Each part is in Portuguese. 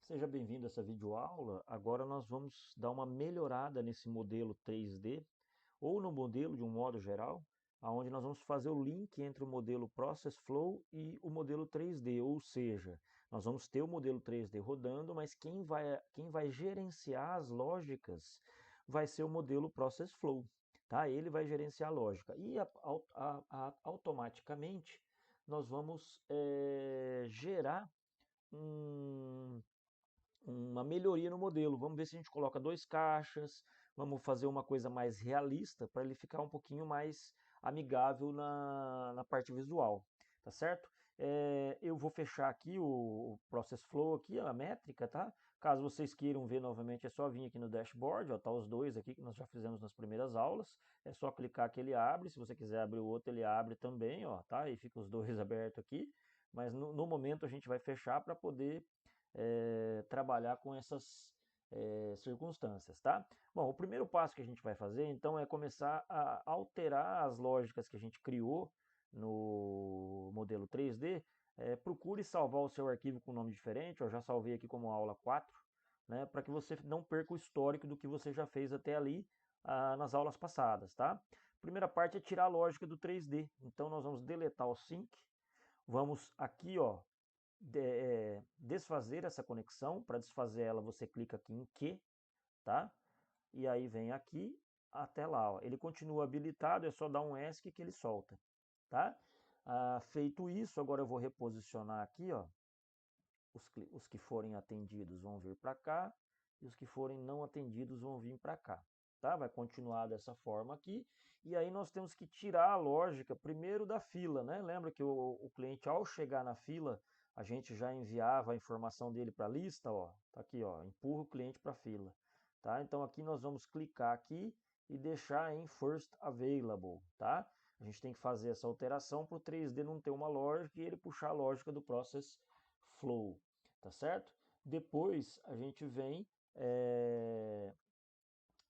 Seja bem-vindo a essa videoaula. Agora nós vamos dar uma melhorada nesse modelo 3D ou no modelo de um modo geral, onde nós vamos fazer o link entre o modelo Process Flow e o modelo 3D, ou seja, nós vamos ter o modelo 3D rodando, mas quem vai gerenciar as lógicas vai ser o modelo Process Flow, tá? Ele vai gerenciar a lógica e automaticamente nós vamos gerar um uma melhoria no modelo. Vamos ver se a gente coloca dois caixas, vamos fazer uma coisa mais realista para ele ficar um pouquinho mais amigável na parte visual, tá certo? Eu vou fechar aqui o Process Flow, aqui, a métrica, tá? Caso vocês queiram ver novamente, é só vir aqui no dashboard, ó, tá os dois aqui que nós já fizemos nas primeiras aulas. É só clicar que ele abre, se você quiser abrir o outro, ele abre também, ó, tá? E fica os dois abertos aqui. Mas no momento a gente vai fechar para poder trabalhar com essas circunstâncias, tá? Bom, o primeiro passo que a gente vai fazer, então, é começar a alterar as lógicas que a gente criou no modelo 3D. Procure salvar o seu arquivo com nome diferente, eu já salvei aqui como aula 4, né, para que você não perca o histórico do que você já fez até ali nas aulas passadas, tá? Primeira parte é tirar a lógica do 3D, então nós vamos deletar o sync, vamos aqui, ó, desfazer essa conexão. Para desfazer ela, você clica aqui em que, tá? E aí vem aqui até lá, ó. Ele continua habilitado, é só dar um ESC que ele solta, tá? Feito isso, agora eu vou reposicionar aqui, ó. Os que forem atendidos vão vir para cá e os que forem não atendidos vão vir para cá, tá? Vai continuar dessa forma aqui. E aí nós temos que tirar a lógica primeiro da fila, né? Lembra que o cliente, ao chegar na fila, a gente já enviava a informação dele para a lista, ó. Tá aqui, ó, empurra o cliente para a fila, tá? Então aqui nós vamos clicar aqui e deixar em First Available, tá? A gente tem que fazer essa alteração para o 3D não ter uma lógica e ele puxar a lógica do Process Flow, tá certo? Depois a gente vem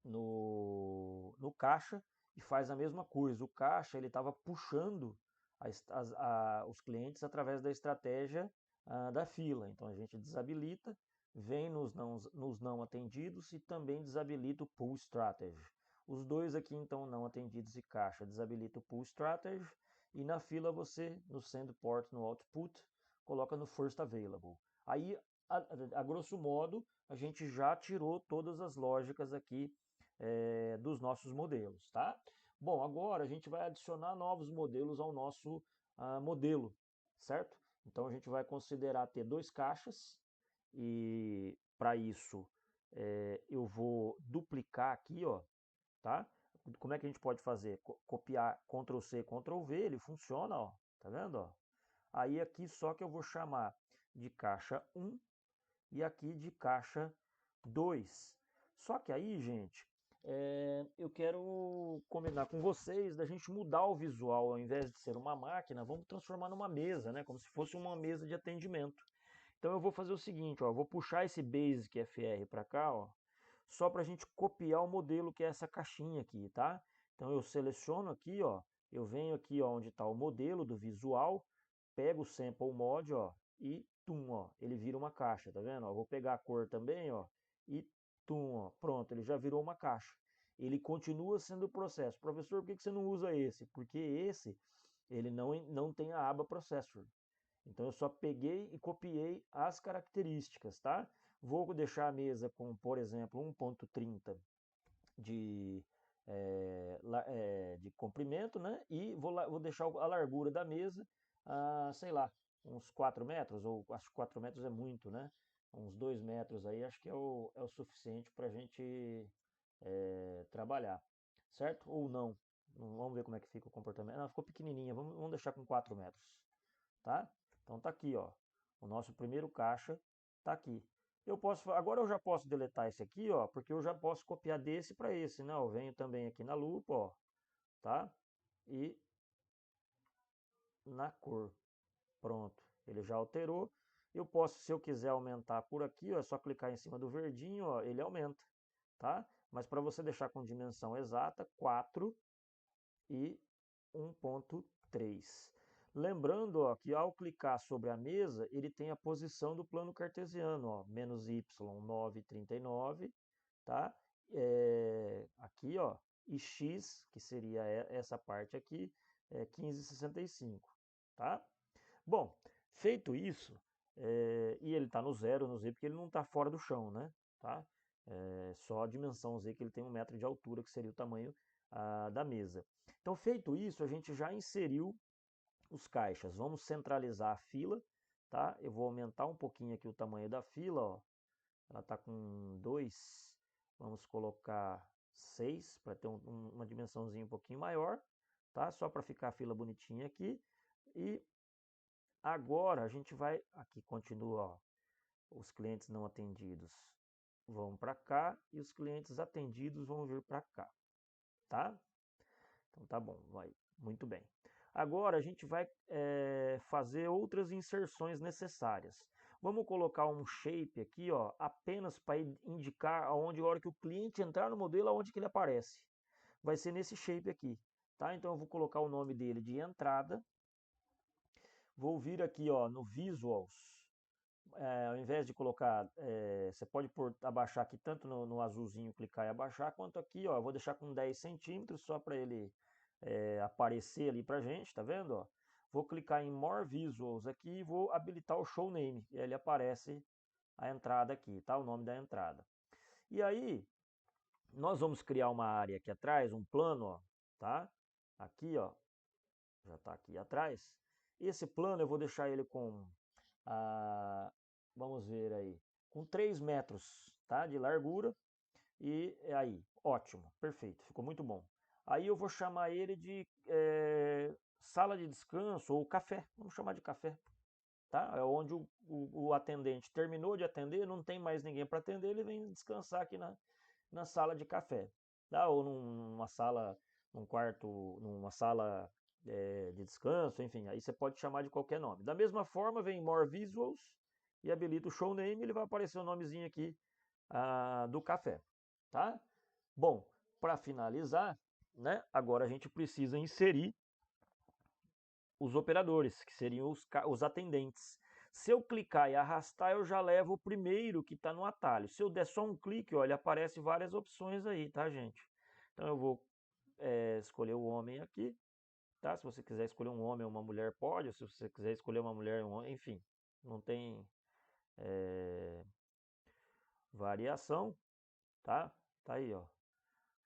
no caixa e faz a mesma coisa. O caixa ele estava puxando os clientes através da estratégia da fila. Então a gente desabilita, vem nos não atendidos e também desabilita o Pull Strategy. Os dois aqui, então, não atendidos e caixa, desabilita o Pull Strategy, e na fila você, no Send Port, no Output, coloca no First Available. Aí, a grosso modo, a gente já tirou todas as lógicas aqui dos nossos modelos, tá? Bom, agora a gente vai adicionar novos modelos ao nosso modelo, certo? Então a gente vai considerar ter dois caixas e para isso eu vou duplicar aqui, ó, tá? Como é que a gente pode fazer? Copiar Ctrl C, Ctrl V, ele funciona, ó, tá vendo, ó? Aí aqui só que eu vou chamar de caixa 1 e aqui de caixa 2. Só que aí, gente, eu quero combinar com vocês da gente mudar o visual. Ao invés de ser uma máquina, vamos transformar numa mesa, né? Como se fosse uma mesa de atendimento. Então eu vou fazer o seguinte, ó, vou puxar esse Basic FR para cá, ó, só para a gente copiar o modelo que é essa caixinha aqui, tá? Então eu seleciono aqui, ó, eu venho aqui, ó, onde está o modelo do visual, pego o Sample Mod, ó, e tum, ó, ele vira uma caixa, tá vendo? Ó, vou pegar a cor também, ó, e tum, ó, pronto, ele já virou uma caixa. Ele continua sendo o processo. Professor, por que você não usa esse? Porque esse, ele não tem a aba Processor. Então eu só peguei e copiei as características, tá? Vou deixar a mesa com, por exemplo, 1.30 de, de comprimento, né? E vou deixar a largura da mesa, sei lá, uns 4 metros, ou acho que 4 metros é muito, né? Uns 2 metros aí, acho que é o suficiente para a gente trabalhar, certo? Ou não. Vamos ver como é que fica o comportamento. Não, ficou pequenininha, vamos deixar com 4 metros, tá? Então tá aqui, ó. O nosso primeiro caixa tá aqui. Agora eu já posso deletar esse aqui, ó, porque eu já posso copiar desse para esse, né? Eu venho também aqui na lupa, ó, tá? E na cor. Pronto, ele já alterou. Eu posso, se eu quiser aumentar por aqui, ó, é só clicar em cima do verdinho, ó, ele aumenta, tá? Mas para você deixar com dimensão exata, 4 e 1.3. Lembrando, ó, que ao clicar sobre a mesa, ele tem a posição do plano cartesiano, ó, menos y 9,39, tá? Aqui, ó, e x, que seria essa parte aqui, é 15,65, tá? Bom, feito isso, e ele está no zero no z, porque ele não está fora do chão, né? Tá? Só a dimensão z, que ele tem 1 metro de altura, que seria o tamanho da mesa. Então, feito isso, a gente já inseriu os caixas. Vamos centralizar a fila, tá? Eu vou aumentar um pouquinho aqui o tamanho da fila, ó. Ela está com 2, vamos colocar 6, para ter uma dimensãozinha um pouquinho maior, tá? Só para ficar a fila bonitinha aqui. E agora a gente vai, aqui continua, ó, os clientes não atendidos vão para cá e os clientes atendidos vão vir para cá, tá? Então tá bom, vai, muito bem. Agora a gente vai fazer outras inserções necessárias. Vamos colocar um shape aqui, ó, apenas para indicar aonde, a hora que o cliente entrar no modelo, aonde que ele aparece. Vai ser nesse shape aqui, tá? Então eu vou colocar o nome dele de entrada. Vou vir aqui, ó, no Visuals. Ao invés de colocar, você pode abaixar aqui tanto no azulzinho, clicar e abaixar, quanto aqui, ó, eu vou deixar com 10 centímetros só para ele aparecer ali pra gente, tá vendo? Ó? Vou clicar em More Visuals aqui e vou habilitar o Show Name, e aí ele aparece a entrada aqui, tá? O nome da entrada. E aí, nós vamos criar uma área aqui atrás, um plano, ó, tá? Aqui, ó, já está aqui atrás. Esse plano eu vou deixar ele com vamos ver aí, com 3 metros, tá, de largura, e aí, ótimo, perfeito, ficou muito bom. Aí eu vou chamar ele de sala de descanso ou café, vamos chamar de café, tá? É onde o atendente terminou de atender, não tem mais ninguém para atender, ele vem descansar aqui na sala de café, tá? Ou numa sala, num quarto, numa sala de descanso, enfim, aí você pode chamar de qualquer nome. Da mesma forma, vem More Visuals e habilita o Show Name, ele vai aparecer o nomezinho aqui do café, tá? Bom, para finalizar, né, agora a gente precisa inserir os operadores, que seriam os atendentes. Se eu clicar e arrastar, eu já levo o primeiro que está no atalho. Se eu der só um clique, olha, aparece várias opções aí, tá, gente? Então eu vou escolher o homem aqui, tá? Se você quiser escolher um homem ou uma mulher, pode. Ou se você quiser escolher uma mulher, um homem, enfim, não tem variação, tá? Tá aí, ó.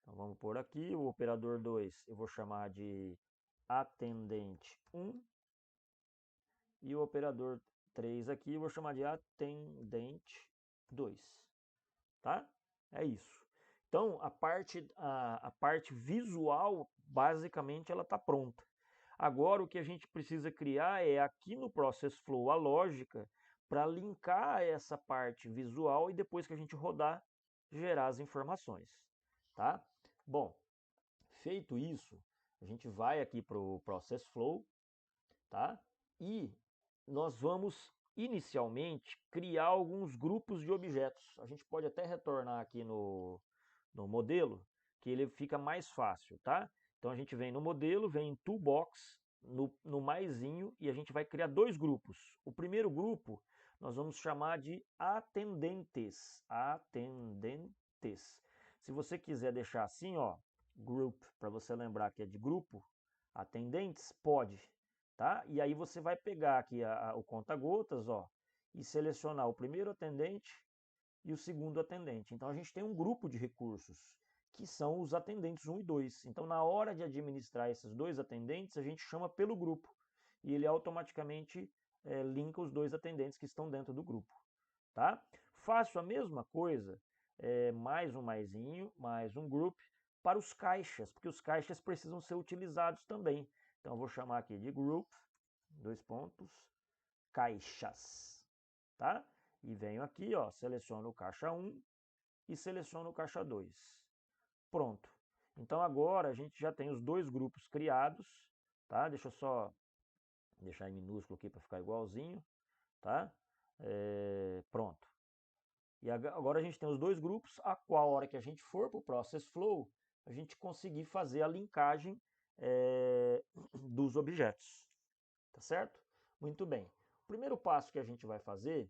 Então vamos por aqui, o operador 2 eu vou chamar de atendente 1. E o operador 3 aqui eu vou chamar de atendente 2, tá? É isso. Então, a parte visual, basicamente, ela está pronta. Agora, o que a gente precisa criar é aqui no Process Flow a lógica para linkar essa parte visual e depois que a gente rodar, gerar as informações, tá? Bom, feito isso, a gente vai aqui para o Process Flow, tá? E nós vamos inicialmente criar alguns grupos de objetos. A gente pode até retornar aqui no modelo, que ele fica mais fácil, tá? Então a gente vem no modelo, vem em Toolbox, no maisinho, e a gente vai criar dois grupos. O primeiro grupo nós vamos chamar de atendentes. Atendentes. Se você quiser deixar assim, ó, group, para você lembrar que é de grupo, atendentes, pode, tá? E aí você vai pegar aqui o conta-gotas, ó, e selecionar o primeiro atendente e o segundo atendente. Então a gente tem um grupo de recursos, que são os atendentes 1 e 2. Então na hora de administrar esses dois atendentes, a gente chama pelo grupo, e ele automaticamente linka os dois atendentes que estão dentro do grupo, tá? Faço a mesma coisa, mais um maisinho, mais um group, para os caixas, porque os caixas precisam ser utilizados também. Então eu vou chamar aqui de group, caixas, tá? E venho aqui, ó, seleciono o caixa 1 e seleciono o caixa 2. Pronto. Então agora a gente já tem os dois grupos criados, tá? Deixa eu só deixar em minúsculo aqui para ficar igualzinho, tá? Pronto. E agora a gente tem os dois grupos, a qual hora que a gente for para o Process Flow, a gente conseguir fazer a linkagem dos objetos. Tá certo? Muito bem. O primeiro passo que a gente vai fazer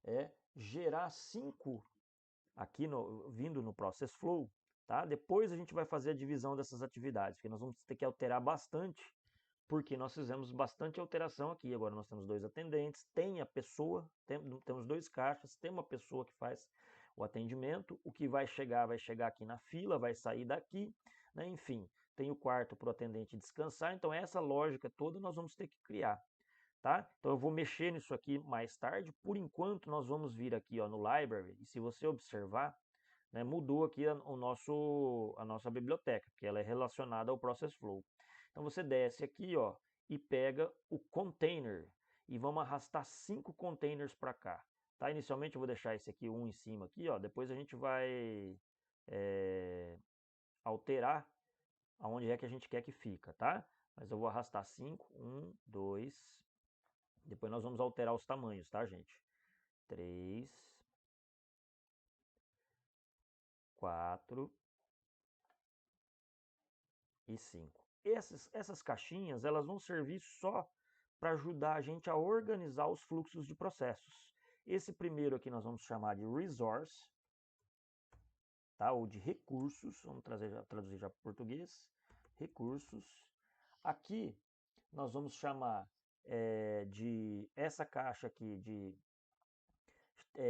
é gerar 5 aqui vindo no Process Flow, tá? Depois a gente vai fazer a divisão dessas atividades, porque nós vamos ter que alterar bastante, porque nós fizemos bastante alteração aqui. Agora nós temos 2 atendentes, tem a pessoa, temos 2 caixas, tem uma pessoa que faz o atendimento, o que vai chegar aqui na fila, vai sair daqui, né? Enfim, tem o quarto para o atendente descansar, então essa lógica toda nós vamos ter que criar. Tá? Então eu vou mexer nisso aqui mais tarde. Por enquanto nós vamos vir aqui ó, no Library, e se você observar, né, mudou aqui a nossa biblioteca, que ela é relacionada ao Process Flow. Então você desce aqui ó, e pega o Container, e vamos arrastar 5 containers para cá. Tá? Inicialmente eu vou deixar esse aqui um em cima, aqui, ó, depois a gente vai alterar aonde é que a gente quer que fica. Tá? Mas eu vou arrastar 5, 1, 2, depois nós vamos alterar os tamanhos, tá, gente? 3, 4 e 5. Essas caixinhas, elas vão servir só para ajudar a gente a organizar os fluxos de processos. Esse primeiro aqui nós vamos chamar de Resource, tá? Ou de recursos, vamos traduzir já para o português, recursos. Aqui nós vamos chamar de essa caixa aqui de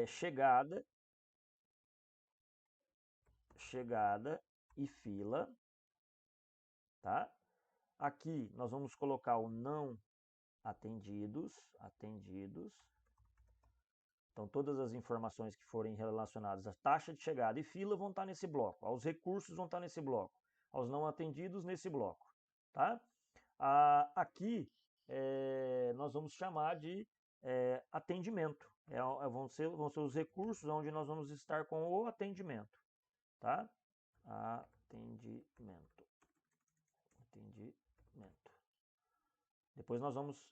chegada e fila, tá? Aqui nós vamos colocar o não atendidos. Então todas as informações que forem relacionadas à taxa de chegada e fila vão estar nesse bloco, aos recursos vão estar nesse bloco, aos não atendidos nesse bloco, tá? Aqui nós vamos chamar de atendimento, vão ser os recursos onde nós vamos estar com o atendimento, tá? Atendimento. Depois nós vamos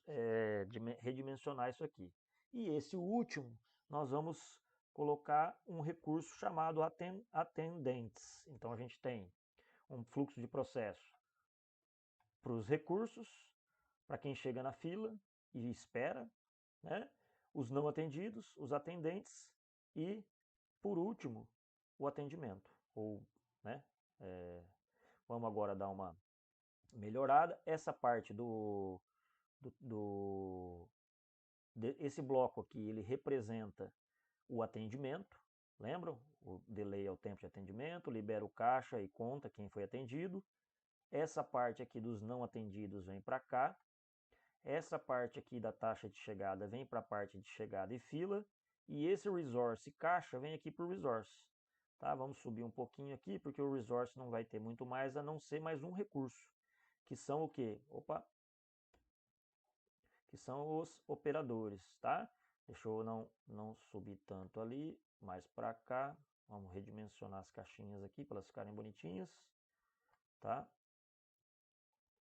redimensionar isso aqui. E esse último, nós vamos colocar um recurso chamado atendentes. Então a gente tem um fluxo de processo para os recursos, para quem chega na fila e espera, né? Os não atendidos, os atendentes e, por último, o atendimento. Né? Vamos agora dar uma melhorada. Essa parte esse bloco aqui, ele representa o atendimento, lembram? O delay é o tempo de atendimento, libera o caixa e conta quem foi atendido. Essa parte aqui dos não atendidos vem para cá. Essa parte aqui da taxa de chegada vem para a parte de chegada e fila. E esse resource caixa vem aqui para o resource. Tá? Vamos subir um pouquinho aqui, porque o resource não vai ter muito mais, a não ser mais um recurso. Que são o quê? Que são os operadores, tá? Deixa eu não subir tanto ali, mais para cá. Vamos redimensionar as caixinhas aqui para elas ficarem bonitinhas, tá?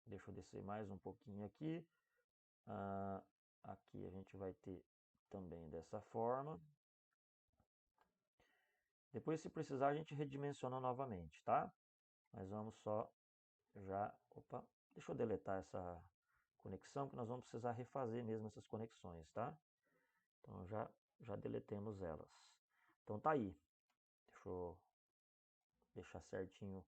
Deixa eu descer mais um pouquinho aqui. Aqui a gente vai ter também dessa forma. Depois, se precisar, a gente redimensiona novamente, tá? Mas vamos só já... Opa, deixa eu deletar essa conexão, que nós vamos precisar refazer mesmo essas conexões, tá? Então já deletemos elas. Então tá aí. Deixa eu deixar certinho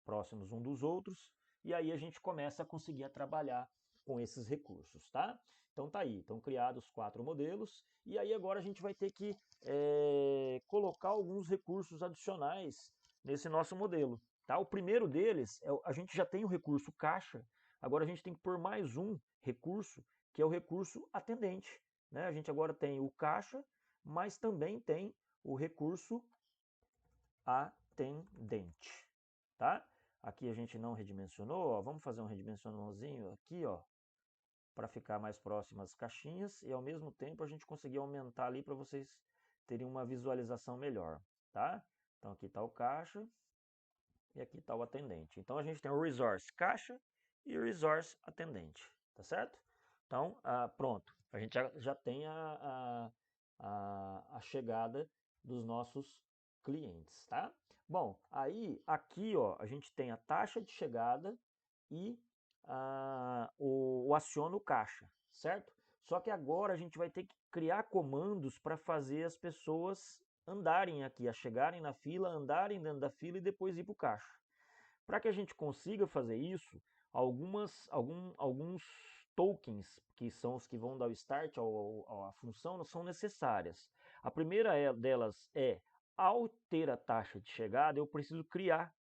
próximos um dos outros. E aí a gente começa a conseguir trabalhar com esses recursos, tá? Então tá aí. Estão criados 4 modelos. E aí agora a gente vai ter que colocar alguns recursos adicionais nesse nosso modelo. Tá? O primeiro deles, a gente já tem o recurso caixa. Agora a gente tem que pôr mais um recurso, que é o recurso atendente. Né? A gente agora tem o caixa, mas também tem o recurso atendente. Tá? Aqui a gente não redimensionou, ó. Vamos fazer um redimensionãozinho aqui, ó, para ficar mais próximas as caixinhas e ao mesmo tempo a gente conseguir aumentar ali para vocês terem uma visualização melhor, tá? Então aqui está o caixa e aqui está o atendente. Então a gente tem o resource caixa e o resource atendente, tá certo? Então, pronto, a gente já tem a chegada dos nossos clientes, tá? Bom, aí aqui ó, a gente tem a taxa de chegada e o aciona o caixa, certo? Só que agora a gente vai ter que criar comandos para fazer as pessoas andarem aqui, a chegarem na fila, andarem dentro da fila e depois ir para o caixa. Para que a gente consiga fazer isso, alguns tokens, que são os que vão dar o start à função, não são necessárias. A primeira delas é, ao ter a taxa de chegada, eu preciso criar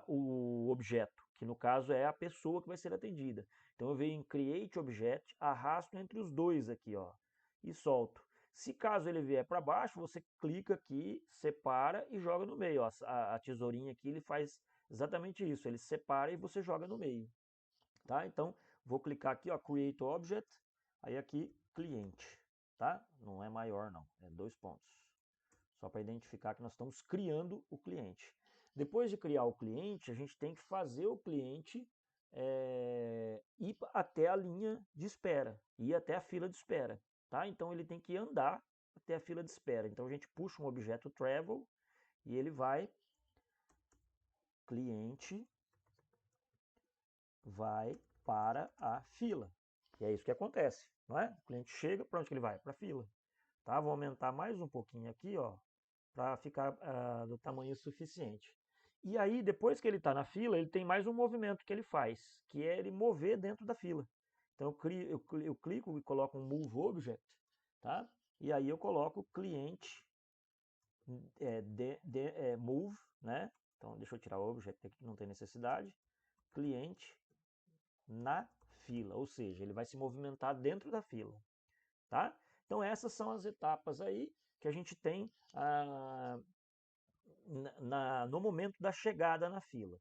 o objeto, que no caso é a pessoa que vai ser atendida. Então eu venho em Create Object, arrasto entre os dois aqui, ó, e solto. Se caso ele vier para baixo, você clica aqui, separa e joga no meio. Ó, a tesourinha aqui ele faz exatamente isso, ele separa e você joga no meio. Tá? Então vou clicar aqui, ó, Create Object, aí aqui cliente, tá? Não é maior não, é 2 pontos. Só para identificar que nós estamos criando o cliente. Depois de criar o cliente, a gente tem que fazer o cliente ir até a linha de espera, ir até a fila de espera. Tá? Então ele tem que andar até a fila de espera. Então a gente puxa um objeto travel e ele vai, cliente vai para a fila. E é isso que acontece, não é? O cliente chega, para onde que ele vai? Para a fila. Tá? Vou aumentar mais um pouquinho aqui, ó, para ficar do tamanho suficiente. E aí, depois que ele está na fila, ele tem mais um movimento que ele faz, que é ele mover dentro da fila. Então eu clico e coloco um Move Object, tá? E aí eu coloco cliente Move, né? Então deixa eu tirar o Object aqui que não tem necessidade. Cliente na fila, ou seja, ele vai se movimentar dentro da fila, tá? Então essas são as etapas aí que a gente tem no momento da chegada na fila,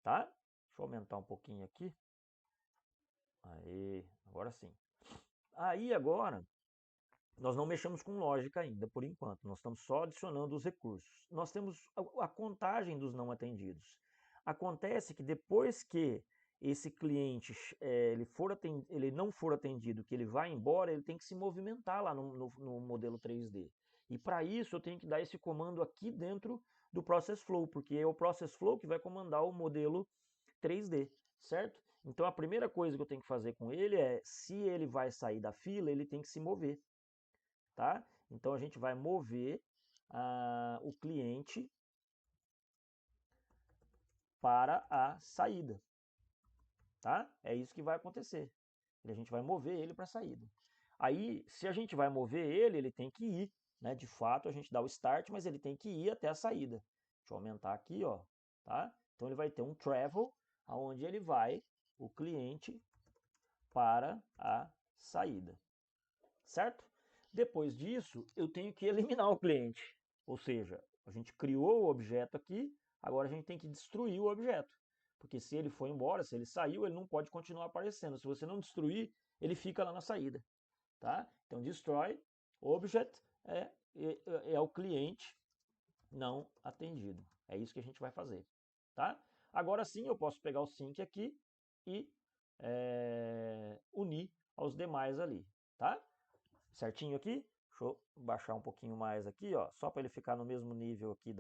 tá? Deixa eu aumentar um pouquinho aqui. Aí, agora sim. Aí agora, nós não mexemos com lógica ainda, por enquanto. Nós estamos só adicionando os recursos. Nós temos a contagem dos não atendidos. Acontece que depois que esse cliente ele não for atendido, que ele vai embora, ele tem que se movimentar lá no modelo 3D. E para isso eu tenho que dar esse comando aqui dentro do Process Flow, porque é o Process Flow que vai comandar o modelo 3D, certo? Então a primeira coisa que eu tenho que fazer com ele é, se ele vai sair da fila, ele tem que se mover, tá? Então a gente vai mover o cliente para a saída, tá? É isso que vai acontecer. A gente vai mover ele para a saída. Aí, se a gente vai mover ele, ele tem que ir, né? De fato, a gente dá o start, mas ele tem que ir até a saída. Deixa eu aumentar aqui, ó, tá? Então ele vai ter um travel, aonde ele vai, o cliente, para a saída, certo? Depois disso, eu tenho que eliminar o cliente, ou seja, a gente criou o objeto aqui, agora a gente tem que destruir o objeto, porque se ele foi embora, se ele saiu, ele não pode continuar aparecendo. Se você não destruir, ele fica lá na saída, tá? Então destroy object é o cliente não atendido. É isso que a gente vai fazer, tá? Agora sim eu posso pegar o sync aqui e unir aos demais ali, tá? Certinho aqui? Deixa eu baixar um pouquinho mais aqui, ó, só para ele ficar no mesmo nível aqui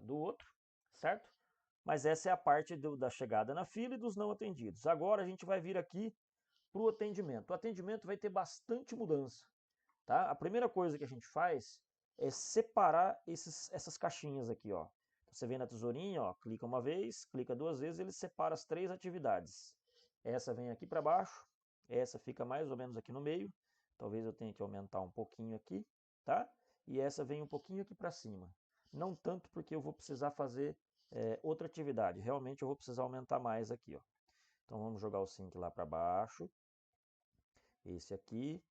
do outro, certo? Mas essa é a parte da chegada na fila e dos não atendidos. Agora a gente vai vir aqui para o atendimento. O atendimento vai ter bastante mudança, tá? A primeira coisa que a gente faz é separar essas caixinhas aqui, ó. Você vem na tesourinha, ó, clica uma vez, clica duas vezes, ele separa as 3 atividades. Essa vem aqui para baixo, essa fica mais ou menos aqui no meio. Talvez eu tenha que aumentar um pouquinho aqui, tá? E essa vem um pouquinho aqui para cima. Não tanto porque eu vou precisar fazer outra atividade. Realmente eu vou precisar aumentar mais aqui, ó. Então vamos jogar o sync lá para baixo. Esse aqui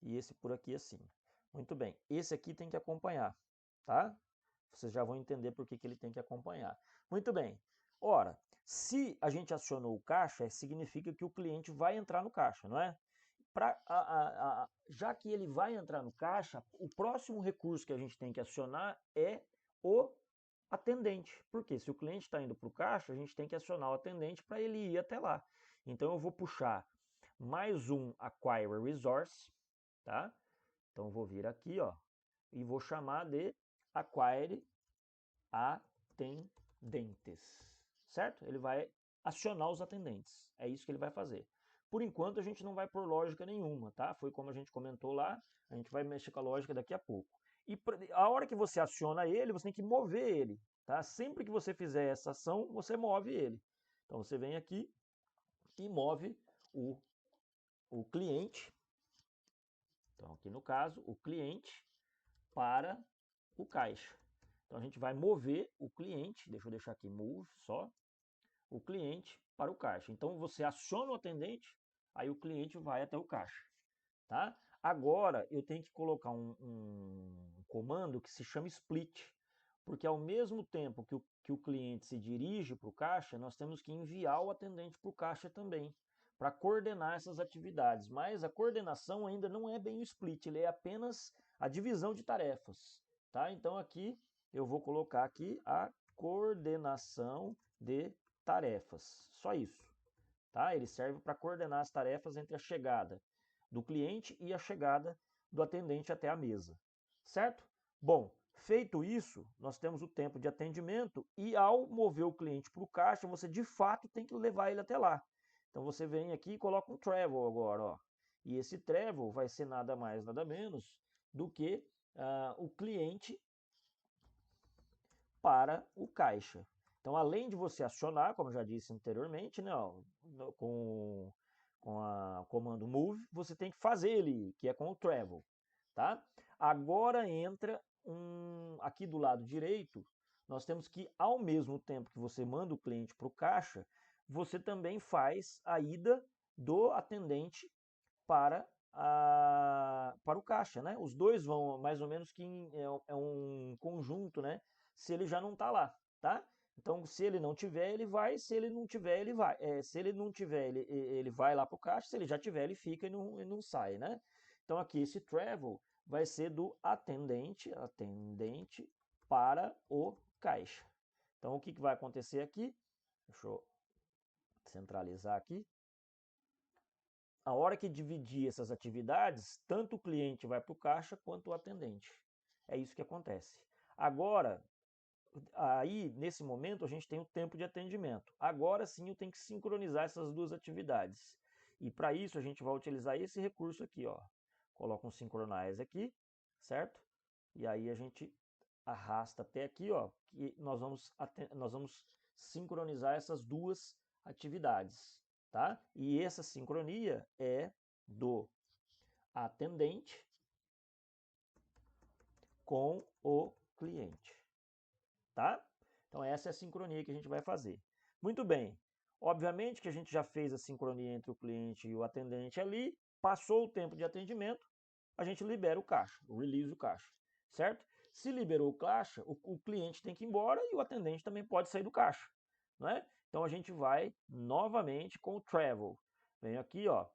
e esse por aqui assim. Muito bem, esse aqui tem que acompanhar, tá? Vocês já vão entender por que ele tem que acompanhar. Muito bem, ora, se a gente acionou o caixa, significa que o cliente vai entrar no caixa, não é? Já que ele vai entrar no caixa, o próximo recurso que a gente tem que acionar é o atendente. Porque se o cliente está indo para o caixa, a gente tem que acionar o atendente para ele ir até lá. Então eu vou puxar mais um Acquire Resource, tá? Então vou vir aqui, ó, e vou chamar de acquire atendentes, certo? Ele vai acionar os atendentes, é isso que ele vai fazer. Por enquanto a gente não vai por lógica nenhuma, tá? Foi como a gente comentou lá, a gente vai mexer com a lógica daqui a pouco. E a hora que você aciona ele, você tem que mover ele, tá? Sempre que você fizer essa ação, você move ele. Então você vem aqui e move o cliente, então aqui no caso, o cliente para o caixa. Então a gente vai mover o cliente, deixa eu deixar aqui move só, o cliente para o caixa. Então você aciona o atendente, aí o cliente vai até o caixa, tá? Agora eu tenho que colocar um comando que se chama split, porque ao mesmo tempo que o cliente se dirige para o caixa, nós temos que enviar o atendente para o caixa também, para coordenar essas atividades. Mas a coordenação ainda não é bem o split, ele é apenas a divisão de tarefas, tá? Então aqui eu vou colocar aqui a coordenação de tarefas, só isso, tá? Ele serve para coordenar as tarefas entre a chegada do cliente e a chegada do atendente até a mesa, certo? Bom, feito isso, nós temos o tempo de atendimento e ao mover o cliente para o caixa, você de fato tem que levar ele até lá. Então você vem aqui e coloca um travel agora, ó. E esse travel vai ser nada mais, nada menos do que o cliente para o caixa. Então, além de você acionar, como eu já disse anteriormente, né, ó, com o comando move, você tem que fazer ele, que é com o travel, tá? Agora entra aqui do lado direito, nós temos que, ao mesmo tempo que você manda o cliente para o caixa, você também faz a ida do atendente para o caixa, né? Os dois vão mais ou menos que é um conjunto, né? Se ele já não está lá, tá? Então, se ele não tiver, ele vai. Se ele não tiver, ele vai. Se ele não tiver, ele vai lá para o caixa. Se ele já tiver, ele fica e não sai, né? Então, aqui esse travel vai ser do atendente para o caixa. Então, o que vai acontecer aqui? Deixa eu centralizar aqui. A hora que dividir essas atividades, tanto o cliente vai para o caixa quanto o atendente. É isso que acontece. Agora, aí nesse momento a gente tem o tempo de atendimento. Agora sim eu tenho que sincronizar essas duas atividades. E para isso a gente vai utilizar esse recurso aqui, ó. Coloca um synchronize aqui, certo? E aí a gente arrasta até aqui, ó, que nós vamos sincronizar essas duas atividades, tá? E essa sincronia é do atendente com o cliente, tá? Então essa é a sincronia que a gente vai fazer. Muito bem. Obviamente que a gente já fez a sincronia entre o cliente e o atendente ali, passou o tempo de atendimento, a gente libera o caixa, release o caixa, certo? Se liberou o caixa, o cliente tem que ir embora e o atendente também pode sair do caixa, né? Então a gente vai novamente com o travel. Vem aqui, ó,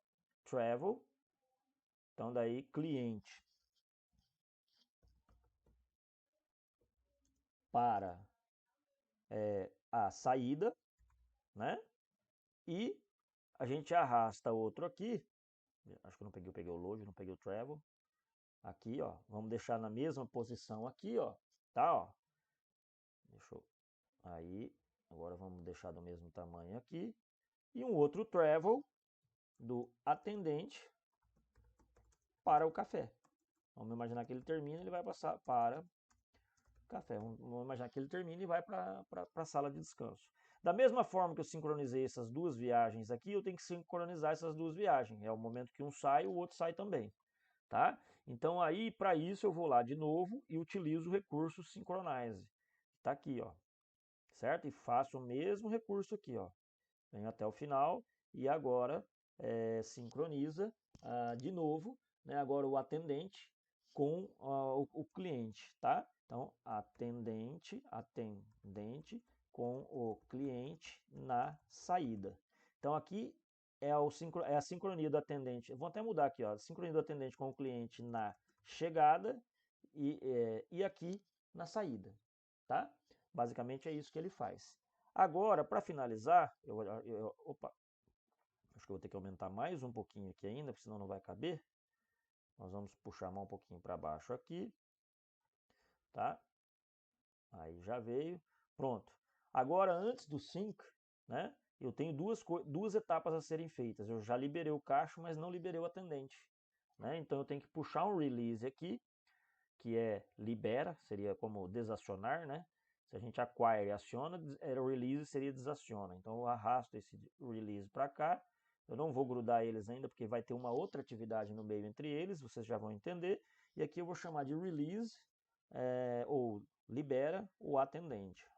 travel, então daí cliente para a saída, né? E a gente arrasta outro aqui, acho que eu não peguei, eu peguei o load, não peguei o travel. Aqui, ó, vamos deixar na mesma posição aqui, ó, tá, ó. Deixa eu, aí, agora vamos deixar do mesmo tamanho aqui. E um outro travel do atendente para o café. Vamos imaginar que ele termina, ele vai passar para o café. Vamos imaginar que ele termina e vai para a sala de descanso. Da mesma forma que eu sincronizei essas duas viagens aqui, eu tenho que sincronizar essas duas viagens. É o momento que um sai, o outro sai também, tá? Então aí, para isso, eu vou lá de novo e utilizo o recurso Synchronize. Tá aqui, ó, certo? E faço o mesmo recurso aqui, ó. Venho até o final e agora sincroniza de novo, né? Agora o atendente com o cliente, tá? Então, atendente com o cliente na saída. Então, aqui é a sincronia do atendente. Vou até mudar aqui, ó. A sincronia do atendente com o cliente na chegada e aqui na saída, tá? Basicamente é isso que ele faz. Agora, para finalizar, opa, acho que eu vou ter que aumentar mais um pouquinho aqui ainda, porque senão não vai caber. Nós vamos puxar mais um pouquinho para baixo aqui, tá? Aí já veio, pronto. Agora, antes do sync, né, eu tenho duas etapas a serem feitas. Eu já liberei o caixa, mas não liberei o atendente. Né? Então eu tenho que puxar um release aqui, que é libera, seria como desacionar, né? Se a gente acquire e aciona, o release seria desaciona. Então eu arrasto esse release para cá. Eu não vou grudar eles ainda, porque vai ter uma outra atividade no meio entre eles, vocês já vão entender. E aqui eu vou chamar de release, ou libera o atendente.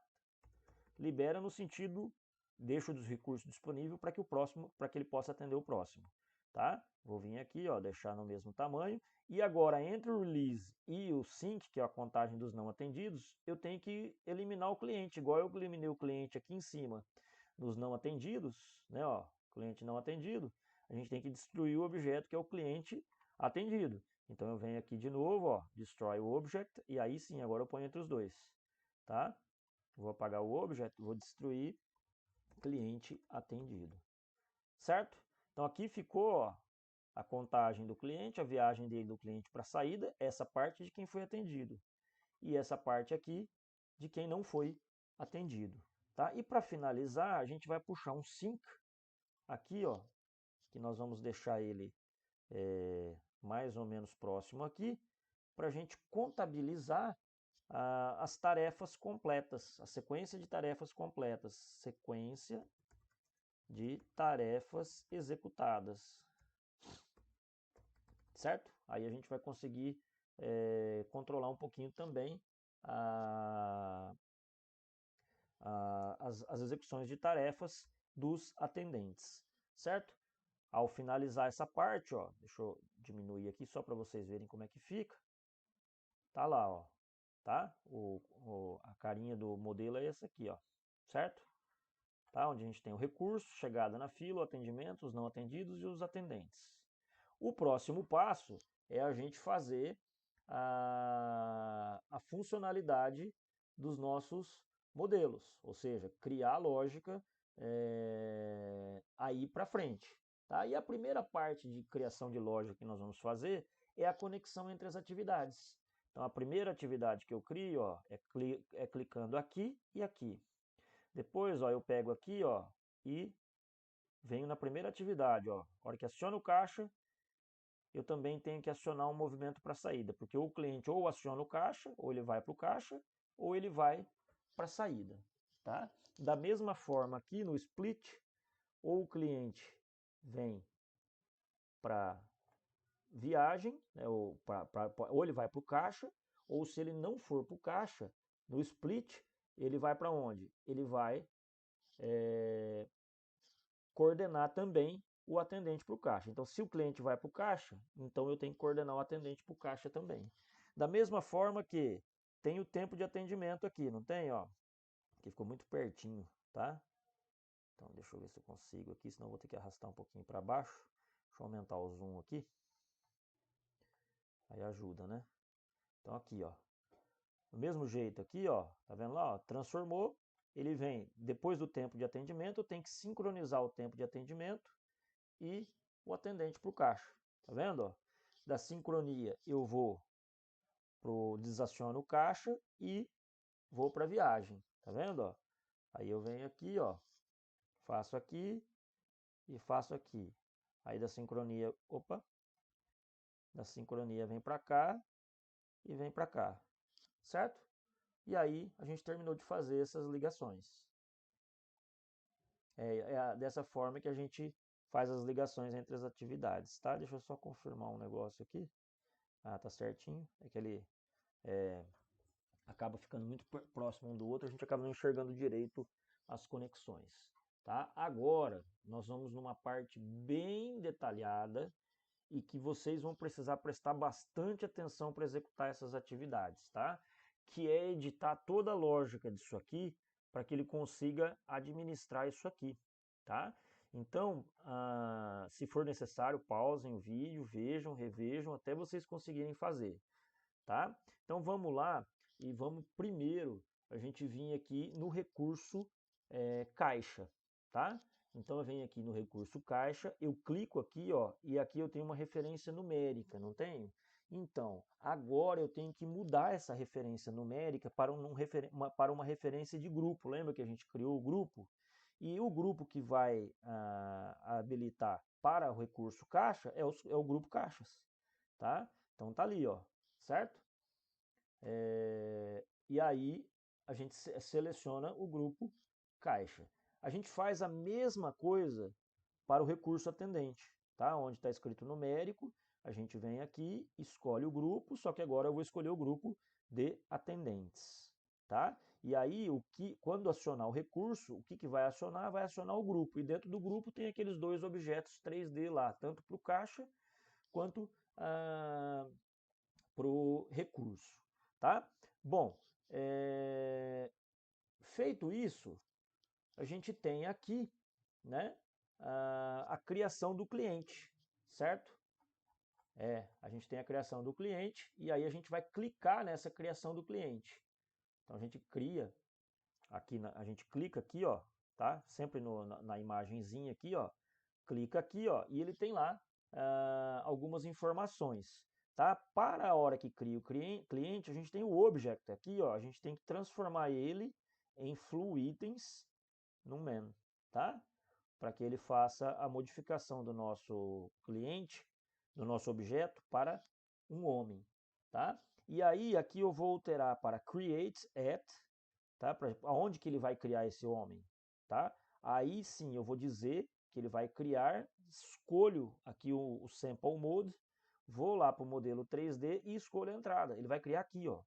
Libera no sentido, deixa os recursos disponíveis para que o próximo, para que ele possa atender o próximo. Tá? Vou vir aqui, ó, deixar no mesmo tamanho. E agora, entre o release e o sync, que é a contagem dos não atendidos, eu tenho que eliminar o cliente, igual eu eliminei o cliente aqui em cima nos não atendidos, né, ó, cliente não atendido, a gente tem que destruir o objeto que é o cliente atendido. Então eu venho aqui de novo, ó, destroy o object, e aí sim, agora eu ponho entre os dois, tá? Vou apagar o objeto, vou destruir cliente atendido, certo? Então aqui ficou, ó, a contagem do cliente, a viagem dele do cliente para a saída, essa parte de quem foi atendido. E essa parte aqui de quem não foi atendido. Tá? E para finalizar, a gente vai puxar um sync aqui, ó, que nós vamos deixar ele mais ou menos próximo aqui, para a gente contabilizar as tarefas completas, a sequência de tarefas completas, sequência de tarefas executadas. Certo? Aí a gente vai conseguir controlar um pouquinho também as execuções de tarefas dos atendentes, certo? Ao finalizar essa parte, ó, deixa eu diminuir aqui só para vocês verem como é que fica. Tá lá, ó, tá? A carinha do modelo é essa aqui, ó, certo? Tá? Onde a gente tem o recurso, chegada na fila, o atendimento, os não atendidos e os atendentes. O próximo passo é a gente fazer a funcionalidade dos nossos modelos, ou seja, criar a lógica aí para frente. Tá? E a primeira parte de criação de lógica que nós vamos fazer é a conexão entre as atividades. Então, a primeira atividade que eu crio, ó, é clicando aqui e aqui. Depois, ó, eu pego aqui, ó, e venho na primeira atividade, ó. A hora que aciona o caixa, eu também tenho que acionar um movimento para saída, porque o cliente ou aciona o caixa, ou ele vai para o caixa, ou ele vai para a saída. Tá? Da mesma forma aqui no split, ou o cliente vem para viagem, né, ou ele vai para o caixa, ou se ele não for para o caixa, no split, ele vai para onde? Ele vai coordenar também o atendente para o caixa. Então, se o cliente vai para o caixa, então eu tenho que coordenar o atendente para o caixa também. Da mesma forma que tem o tempo de atendimento aqui, não tem? Ó, aqui ficou muito pertinho, tá? Então, deixa eu ver se eu consigo aqui, senão eu vou ter que arrastar um pouquinho para baixo. Deixa eu aumentar o zoom aqui. Aí ajuda, né? Então, aqui, ó. Do mesmo jeito aqui, ó, tá vendo lá? Ó, transformou, ele vem depois do tempo de atendimento, eu tenho que sincronizar o tempo de atendimento e o atendente para o caixa. Tá vendo? Ó? Da sincronia eu vou pro desaciono o caixa e vou para a viagem. Tá vendo? Ó? Aí eu venho aqui, ó, faço aqui e faço aqui. Aí da sincronia, opa, da sincronia vem para cá e vem para cá. Certo? E aí a gente terminou de fazer essas ligações. É dessa forma que a gente faz as ligações entre as atividades, tá? Deixa eu só confirmar um negócio aqui. Ah, tá certinho. É que ele acaba ficando muito próximo um do outro, a gente acaba não enxergando direito as conexões. Tá? Agora, nós vamos numa parte bem detalhada e que vocês vão precisar prestar bastante atenção para executar essas atividades, tá? Que é editar toda a lógica disso aqui para que ele consiga administrar isso aqui, tá? Então, se for necessário, pausem o vídeo, vejam, revejam, até vocês conseguirem fazer, tá? Então vamos lá e vamos primeiro a gente vir aqui no recurso caixa, tá? Então eu venho aqui no recurso caixa, eu clico aqui, ó, e aqui eu tenho uma referência numérica, não tenho? Então, agora eu tenho que mudar essa referência numérica para uma referência de grupo. Lembra que a gente criou o grupo? E o grupo que vai habilitar para o recurso caixa é o grupo caixas, tá? Então tá ali, ó, certo? E aí a gente seleciona o grupo caixa. A gente faz a mesma coisa para o recurso atendente, tá? Onde está escrito numérico, a gente vem aqui, escolhe o grupo, só que agora eu vou escolher o grupo de atendentes, tá? E aí, quando acionar o recurso, o que vai acionar? Vai acionar o grupo. E dentro do grupo tem aqueles dois objetos 3D lá, tanto para o caixa quanto para o recurso, tá? Bom, feito isso, a gente tem aqui, né, a criação do cliente, certo? A gente tem a criação do cliente e aí a gente vai clicar nessa criação do cliente. Então a gente cria aqui, a gente clica aqui, ó, tá? Sempre na imagenzinha aqui, ó, clica aqui, ó, e ele tem lá algumas informações, tá? Para a hora que cria o cliente, a gente tem o object aqui, ó, a gente tem que transformar ele em fluitens no man, tá? Para que ele faça a modificação do nosso cliente, do nosso objeto, para um homem, tá? E aí, aqui eu vou alterar para create at, tá? Para aonde que ele vai criar esse homem, tá? Aí sim eu vou dizer que ele vai criar, escolho aqui o sample mode, vou lá para o modelo 3D e escolho a entrada. Ele vai criar aqui, ó.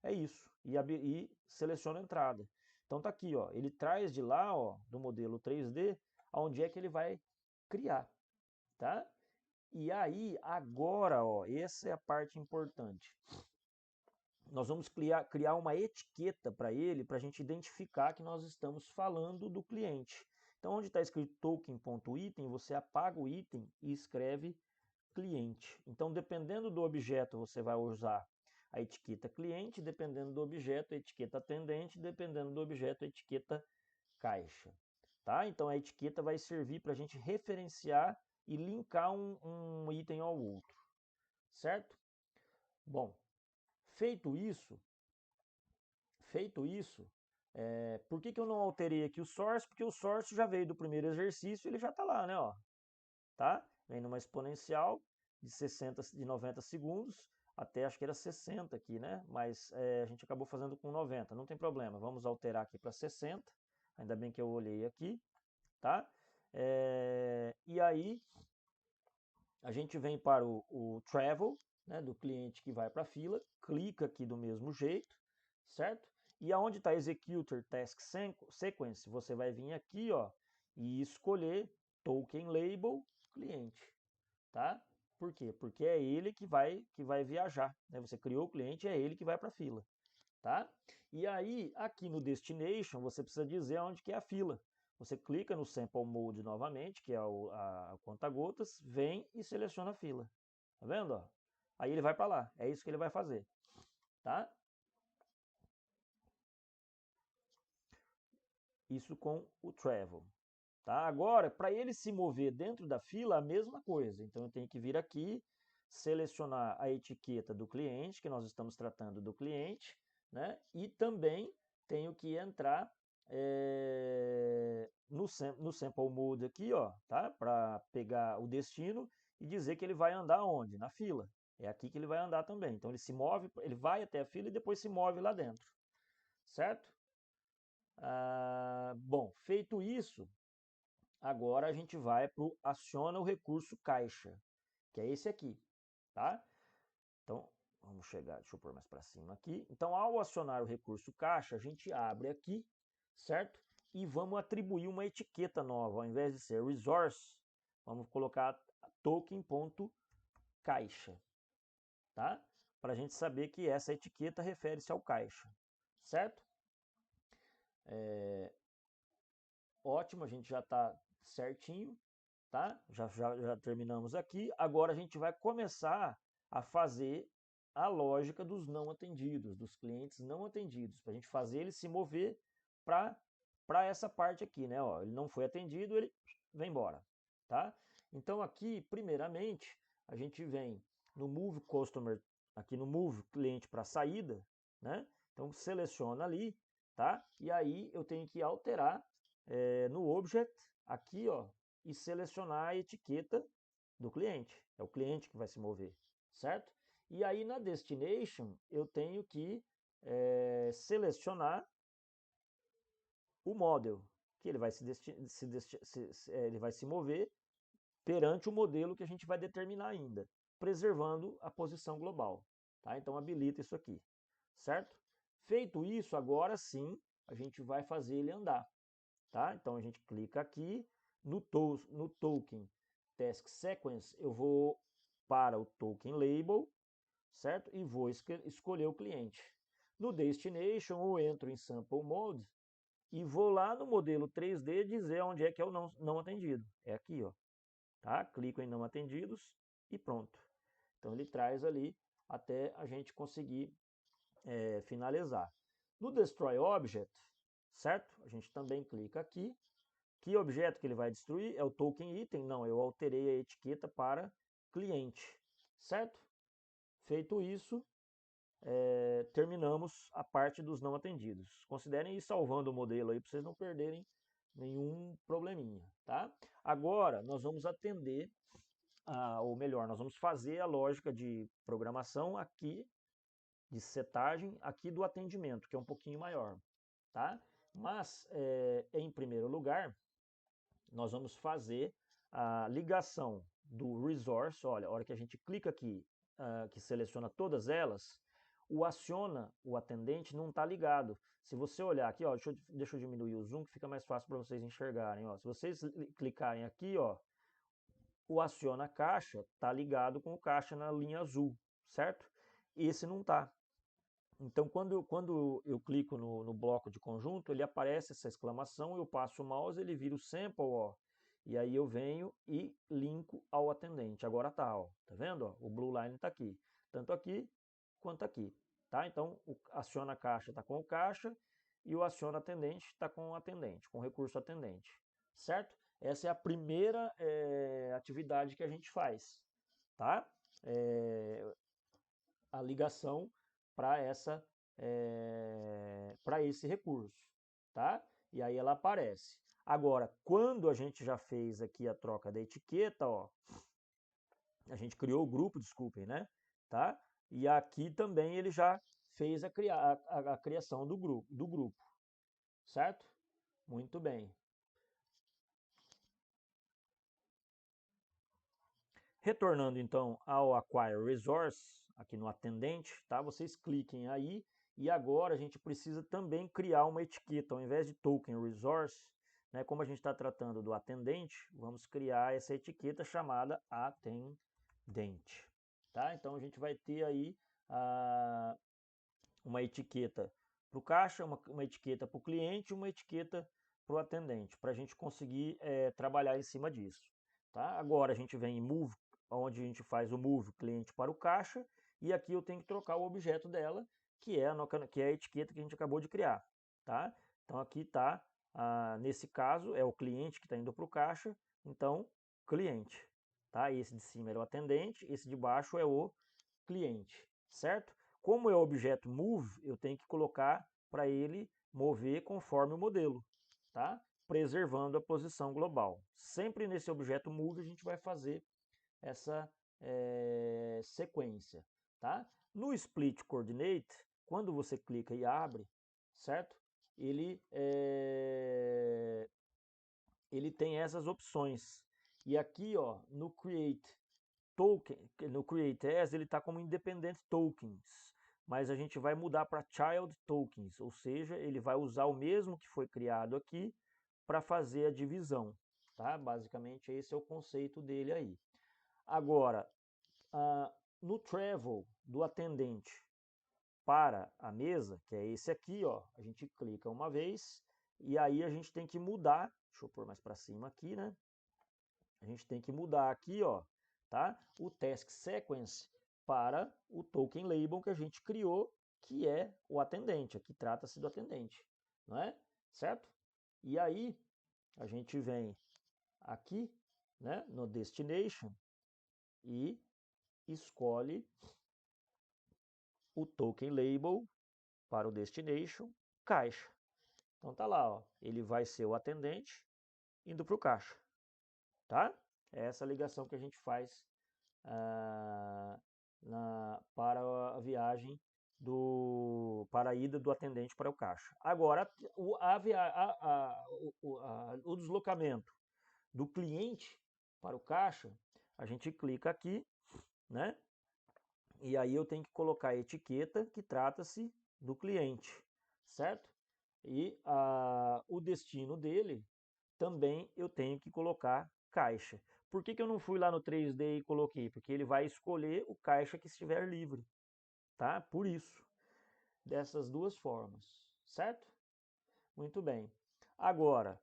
É isso. E seleciono a entrada. Então tá aqui, ó. Ele traz de lá, ó, do modelo 3D, aonde é que ele vai criar, tá? E aí, agora, ó, essa é a parte importante. Nós vamos criar uma etiqueta para ele, para a gente identificar que nós estamos falando do cliente. Então, onde está escrito token.item, você apaga o item e escreve cliente. Então, dependendo do objeto, você vai usar a etiqueta cliente, dependendo do objeto, a etiqueta atendente, dependendo do objeto, a etiqueta caixa. Tá? Então, a etiqueta vai servir para a gente referenciar e linkar um item ao outro. Certo? Bom, feito isso, por que eu não alterei aqui o source? Porque o source já veio do primeiro exercício, ele já está lá, né? Ó, tá? Vem numa exponencial de 90 segundos, até acho que era 60 aqui, né? Mas a gente acabou fazendo com 90, não tem problema. Vamos alterar aqui para 60, ainda bem que eu olhei aqui, tá? E aí, a gente vem para o travel, né, do cliente que vai para a fila, clica aqui do mesmo jeito, certo? E aonde está Executor Task Sequence, você vai vir aqui, ó, e escolher Token Label Cliente, tá? Por quê? Porque é ele que vai viajar, né? Você criou o cliente, é ele que vai para a fila, tá? E aí, aqui no Destination, você precisa dizer onde que é a fila. Você clica no Sample Mode novamente, que é a conta-gotas, vem e seleciona a fila. Tá vendo? Ó? Aí ele vai para lá. É isso que ele vai fazer. Tá? Isso com o Travel. Tá? Agora, para ele se mover dentro da fila, a mesma coisa. Então, eu tenho que vir aqui, selecionar a etiqueta do cliente, que nós estamos tratando do cliente, né? E também tenho que entrar no Sample Mode aqui, ó, tá? Para pegar o destino e dizer que ele vai andar onde? Na fila. É aqui que ele vai andar também. Então, ele se move, ele vai até a fila e depois se move lá dentro. Certo? Bom, feito isso, agora a gente vai para o aciona o recurso caixa, que é esse aqui, tá? Então, vamos chegar, deixa eu pôr mais para cima aqui. Então, ao acionar o recurso caixa, a gente abre aqui, certo? E vamos atribuir uma etiqueta nova, ao invés de ser resource, vamos colocar token.caixa, tá? Para a gente saber que essa etiqueta refere-se ao caixa, certo? Ótimo, a gente já está certinho, tá? Já terminamos aqui. Agora a gente vai começar a fazer a lógica dos não atendidos, dos clientes não atendidos, para a gente fazer ele se mover para para essa parte aqui, né? Ó, ele não foi atendido, ele vem embora, tá? Então aqui, primeiramente, a gente vem no Move Customer, aqui no Move Cliente para saída, né? Então seleciona ali, tá? E aí eu tenho que alterar no Object, aqui, ó, e selecionar a etiqueta do cliente. É o cliente que vai se mover, certo? E aí na Destination eu tenho que selecionar o model, que ele vai ele vai se mover perante o modelo que a gente vai determinar ainda, preservando a posição global. Tá? Então habilita isso aqui, certo? Feito isso, agora sim a gente vai fazer ele andar. Tá? Então a gente clica aqui no token Task Sequence, eu vou para o token label, certo? E vou escolher o cliente. No Destination eu entro em Sample Mode e vou lá no modelo 3D dizer onde é que é o não atendido. É aqui, ó. Tá? Clico em não atendidos e pronto. Então ele traz ali até a gente conseguir finalizar. No Destroy Object, certo? A gente também clica aqui. Que objeto que ele vai destruir? É o token item? Não, eu alterei a etiqueta para cliente, certo? Feito isso, terminamos a parte dos não atendidos. Considerem ir salvando o modelo aí para vocês não perderem nenhum probleminha, tá? Agora nós vamos atender, ou melhor, nós vamos fazer a lógica de programação aqui, de setagem aqui do atendimento, que é um pouquinho maior, tá? Mas, em primeiro lugar, nós vamos fazer a ligação do resource. Olha, a hora que a gente clica aqui, que seleciona todas elas, o aciona, o atendente, não está ligado. Se você olhar aqui, ó, deixa eu diminuir o zoom, que fica mais fácil para vocês enxergarem. Ó. Se vocês clicarem aqui, ó, o aciona caixa está ligado com o caixa na linha azul, certo? Esse não está. Então, quando eu clico no bloco de conjunto, ele aparece essa exclamação, eu passo o mouse, ele vira o sample, ó, e aí eu venho e linko ao atendente. Agora tá, ó, tá vendo? Ó, o blue line está aqui, tanto aqui quanto aqui, tá? Então, o aciona caixa está com o caixa e o aciona atendente está com o atendente, com o recurso atendente, certo? Essa é a primeira atividade que a gente faz, tá? A ligação para para esse recurso, tá? E aí ela aparece. Agora, quando a gente já fez aqui a troca da etiqueta, ó, a gente criou o grupo, desculpem, né? Tá? E aqui também ele já fez a criação do grupo, certo? Muito bem. Retornando então ao Acquire Resource, aqui no atendente, tá? Vocês cliquem aí e agora a gente precisa também criar uma etiqueta, ao invés de token resource, né? Como a gente está tratando do atendente, vamos criar essa etiqueta chamada atendente, tá? Então a gente vai ter aí uma etiqueta para o caixa, uma etiqueta para o cliente, uma etiqueta para o atendente, para a gente conseguir trabalhar em cima disso. Tá? Agora a gente vem em Move, onde a gente faz o Move cliente para o caixa, e aqui eu tenho que trocar o objeto dela, que é a etiqueta que a gente acabou de criar. Tá? Então aqui está, nesse caso, é o cliente que está indo para o caixa, então cliente. Tá? Esse de cima era o atendente, esse de baixo é o cliente, certo? Como é o objeto move, eu tenho que colocar para ele mover conforme o modelo, tá? Preservando a posição global. Sempre nesse objeto move a gente vai fazer essa sequência, tá? No split coordinate, quando você clica e abre, certo? Ele tem essas opções. E aqui, ó, no create token, no create as, ele está como independent tokens, mas a gente vai mudar para child tokens, ou seja, ele vai usar o mesmo que foi criado aqui para fazer a divisão, tá? Basicamente esse é o conceito dele aí. Agora, no travel do atendente para a mesa, que é esse aqui, ó, a gente clica uma vez e aí a gente tem que mudar, deixa eu pôr mais para cima aqui, né? A gente tem que mudar aqui, ó, tá? O task sequence para o token label que a gente criou, que é o atendente. Aqui trata-se do atendente, não é? Certo? E aí, a gente vem aqui, né, no Destination e escolhe o Token Label para o Destination caixa. Então tá lá, ó, ele vai ser o atendente indo para o caixa, tá? É essa ligação que a gente faz ah, para a viagem para a ida do atendente para o caixa. Agora, o deslocamento do cliente para o caixa, a gente clica aqui, né? E aí eu tenho que colocar a etiqueta que trata-se do cliente, certo? E o destino dele também eu tenho que colocar caixa. Por que eu não fui lá no 3D e coloquei? Porque ele vai escolher o caixa que estiver livre, tá? Por isso, dessas duas formas, certo? Muito bem. Agora,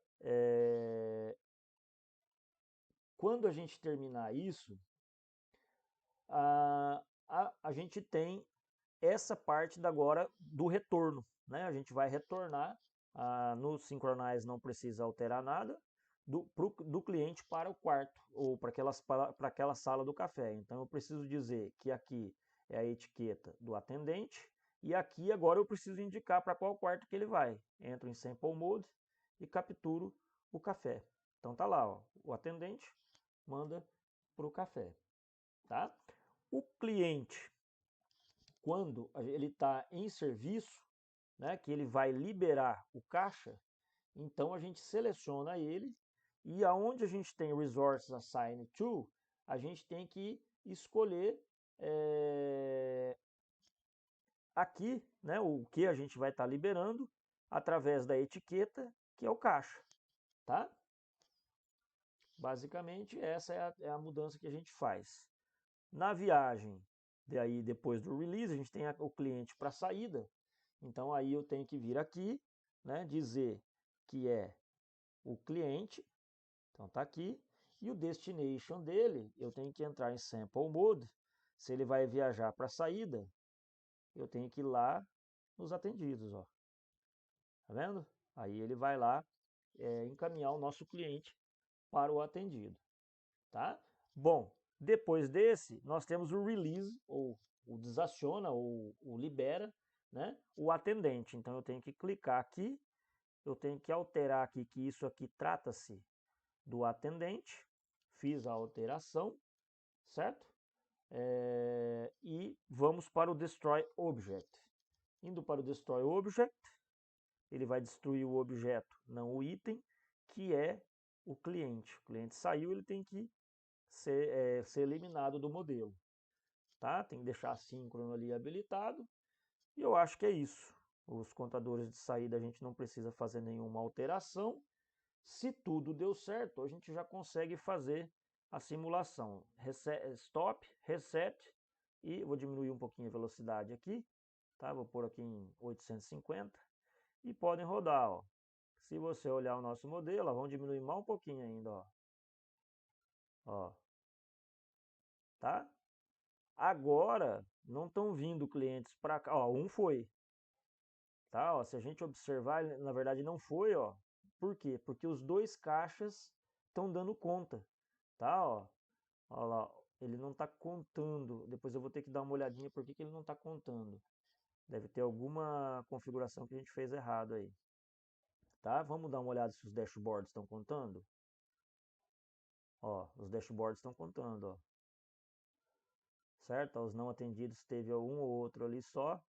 quando a gente terminar isso, a gente tem essa parte da agora do retorno, né? A gente vai retornar, no Synchronize não precisa alterar nada, do cliente para o quarto, ou para aquela sala do café. Então eu preciso dizer que aqui é a etiqueta do atendente, e aqui agora eu preciso indicar para qual quarto que ele vai. Entro em Sample Mode e capturo o café. Então tá lá, ó, o atendente manda para o café, tá? O cliente, quando ele está em serviço, né, que ele vai liberar o caixa, então a gente seleciona ele e aonde a gente tem Resources Assigned To, a gente tem que escolher aqui, né, o que a gente vai estar liberando através da etiqueta, que é o caixa, tá? Basicamente essa é a mudança que a gente faz. Na viagem, daí depois do release, a gente tem o cliente para saída. Então aí eu tenho que vir aqui, né, dizer que é o cliente, então tá aqui, e o destination dele, eu tenho que entrar em Sample Mode. Se ele vai viajar para a saída, eu tenho que ir lá nos atendidos, ó. Tá vendo? Aí ele vai lá encaminhar o nosso cliente para o atendido, tá? Bom, depois desse, nós temos o release, ou o desaciona, ou o libera, né, o atendente. Então eu tenho que clicar aqui, eu tenho que alterar aqui que isso aqui trata-se do atendente, fiz a alteração, certo? E vamos para o Destroy Object. Indo para o Destroy Object, ele vai destruir o objeto, não o item, que é o cliente. O cliente saiu, ele tem que ser eliminado do modelo. Tá? Tem que deixar assíncrono ali habilitado. E eu acho que é isso. Os contadores de saída a gente não precisa fazer nenhuma alteração. Se tudo deu certo, a gente já consegue fazer a simulação. Stop, reset, e vou diminuir um pouquinho a velocidade aqui, tá? Vou pôr aqui em 850 e podem rodar, ó. Se você olhar o nosso modelo, ó, vamos diminuir mais um pouquinho ainda, ó. Ó, tá? Agora não estão vindo clientes para cá, ó, um foi, tá? Ó, se a gente observar, na verdade não foi, ó. Por quê? Porque os dois caixas estão dando conta, tá? Ó, ó lá, ele não está contando. Depois eu vou ter que dar uma olhadinha por que ele não está contando. Deve ter alguma configuração que a gente fez errado aí, tá? Vamos dar uma olhada se os dashboards estão contando. Ó, os dashboards estão contando, ó. Certo? Os não atendidos teve um ou outro ali só.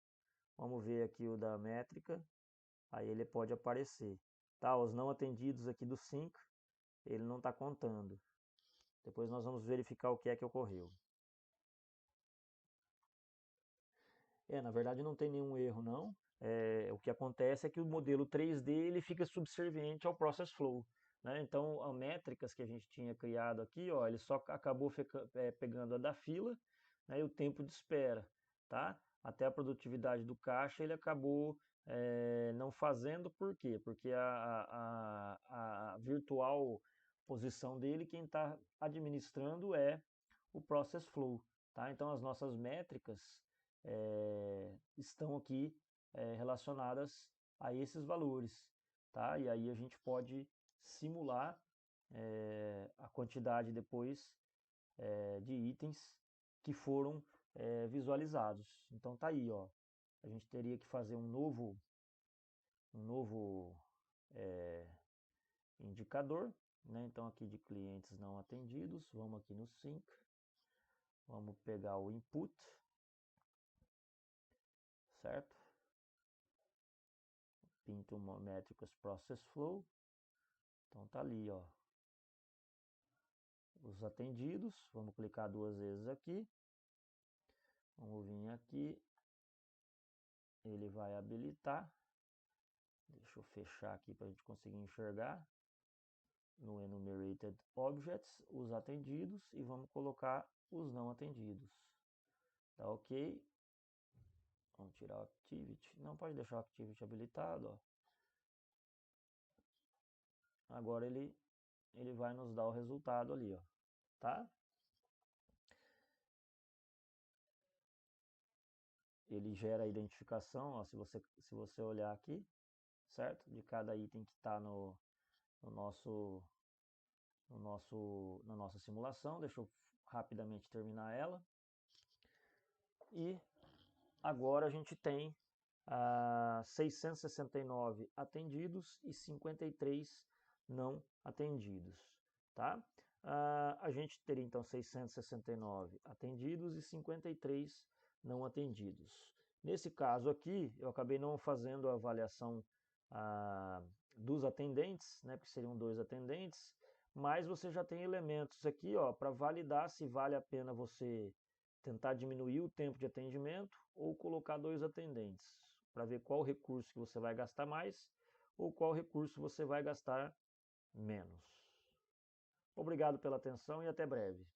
Vamos ver aqui o da métrica. Aí ele pode aparecer. Tá, os não atendidos aqui do 5, ele não está contando. Depois nós vamos verificar o que é que ocorreu. Na verdade não tem nenhum erro não. O que acontece é que o modelo 3D ele fica subserviente ao Process Flow. Né? Então, as métricas que a gente tinha criado aqui, ó, ele só acabou pegando a da fila, né, e o tempo de espera. Tá? Até a produtividade do caixa ele acabou não fazendo, por quê? Porque a virtual posição dele, quem está administrando é o Process Flow. Tá? Então, as nossas métricas estão aqui relacionadas a esses valores. tá? E aí a gente pode simular a quantidade depois de itens que foram visualizados. Então tá aí, ó. A gente teria que fazer um novo indicador, né? Então aqui de clientes não atendidos, vamos aqui no sync, vamos pegar o input, certo? Pinto Métricas Process Flow, então tá ali, ó, os atendidos, vamos clicar 2 vezes aqui, vamos vir aqui, ele vai habilitar, deixa eu fechar aqui para a gente conseguir enxergar, no Enumerated Objects, os atendidos, e vamos colocar os não atendidos, tá ok? Vamos tirar o Activity, não pode deixar o Activity habilitado, ó. Agora ele vai nos dar o resultado ali, ó, tá? Ele gera a identificação, ó, se você olhar aqui, certo? De cada item que está no na nossa simulação. Deixa eu rapidamente terminar ela. E agora a gente tem 669 atendidos e 53 não atendidos, tá? A gente teria então 669 atendidos e 53 não atendidos. Nesse caso aqui, eu acabei não fazendo a avaliação dos atendentes, né, porque seriam 2 atendentes, mas você já tem elementos aqui, ó, para validar se vale a pena você tentar diminuir o tempo de atendimento ou colocar 2 atendentes, para ver qual recurso que você vai gastar mais ou qual recurso você vai gastar menos. Obrigado pela atenção e até breve.